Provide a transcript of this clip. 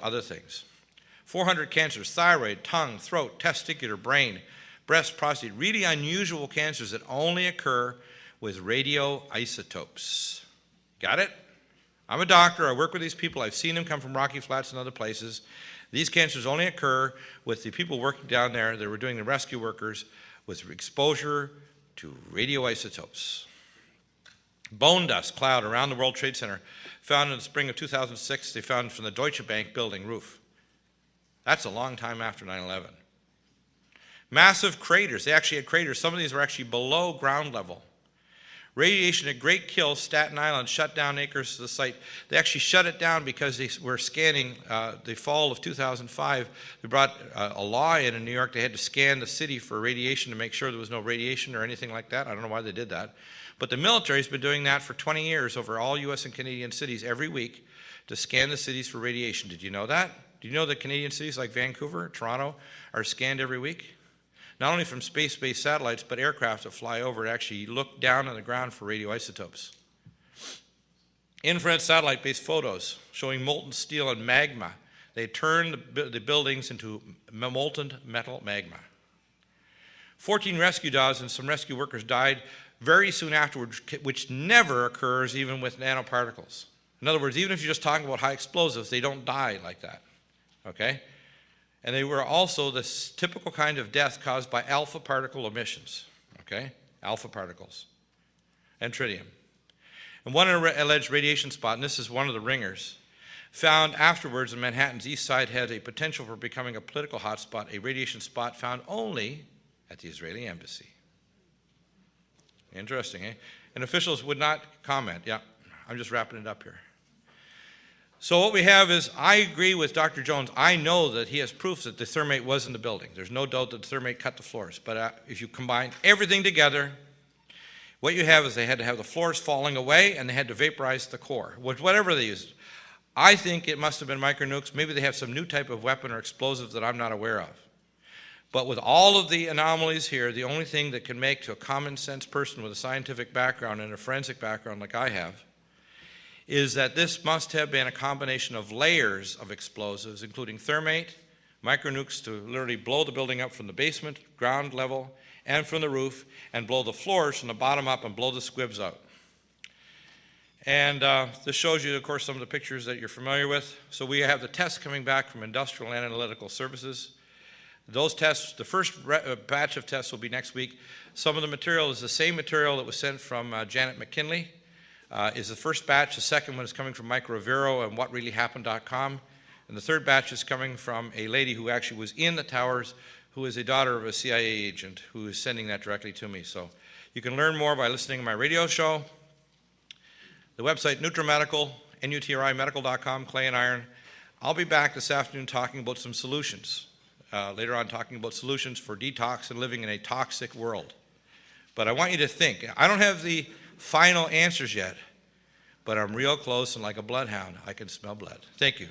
other things. 400 cancers: thyroid, tongue, throat, testicular, brain, breast, prostate. Really unusual cancers that only occur with radioisotopes. Got it? I'm a doctor. I work with these people. I've seen them come from Rocky Flats and other places. These cancers only occur with the people working down there that were doing the rescue workers with exposure to radioisotopes. Bone dust cloud around the World Trade Center, found in the spring of 2006. They found from the Deutsche Bank building roof. That's a long time after 9/11. Massive craters. They actually had craters. Some of these were actually below ground level. Radiation at Great Kill, Staten Island, shut down acres of the site. They actually shut it down because they were scanning the fall of 2005. They brought a law in New York. They had to scan the city for radiation to make sure there was no radiation or anything like that. I don't know why they did that. But the military's been doing that for 20 years over all U.S. and Canadian cities every week to scan the cities for radiation. Did you know that? Do you know that Canadian cities like Vancouver, Toronto are scanned every week? Not only from space-based satellites, but aircraft that fly over to actually look down on the ground for radioisotopes. Infrared satellite-based photos showing molten steel and magma. They turned the buildings into molten metal magma. 14 rescue dogs and some rescue workers died very soon afterwards, which never occurs even with nanoparticles. In other words, even if you're just talking about high explosives, they don't die like that, okay? And they were also this typical kind of death caused by alpha particle emissions, okay? Alpha particles and tritium. And one alleged radiation spot, and this is one of the ringers, found afterwards in Manhattan's east side had a potential for becoming a political hotspot, a radiation spot found only at the Israeli embassy. Interesting, eh? And officials would not comment. Yeah, I'm just wrapping it up here. So what we have is, I agree with Dr. Jones. I know that he has proof that the thermate was in the building. There's no doubt that the thermate cut the floors. But if you combine everything together, what you have is they had to have the floors falling away and they had to vaporize the core, whatever they used. I think it must have been micronukes. Maybe they have some new type of weapon or explosive that I'm not aware of. But with all of the anomalies here, the only thing that can make to a common sense person with a scientific background and a forensic background like I have is that this must have been a combination of layers of explosives, including thermate, micronukes to literally blow the building up from the basement, ground level, and from the roof, and blow the floors from the bottom up and blow the squibs out. And this shows you, of course, some of the pictures that you're familiar with. So we have the tests coming back from Industrial and Analytical Services. Those tests, the first batch of tests will be next week. Some of the material is the same material that was sent from Janet McKinley. Is the first batch. The second one is coming from Mike Rivero and whatreallyhappened.com. And the third batch is coming from a lady who actually was in the towers, who is a daughter of a CIA agent, who is sending that directly to me. So you can learn more by listening to my radio show. The website, NutriMedical, NUTRImedical.com, clay and iron. I'll be back this afternoon talking about some solutions. Later on talking about solutions for detox and living in a toxic world. But I want you to think. I don't have the final answers yet, but I'm real close, and like a bloodhound, I can smell blood. Thank you.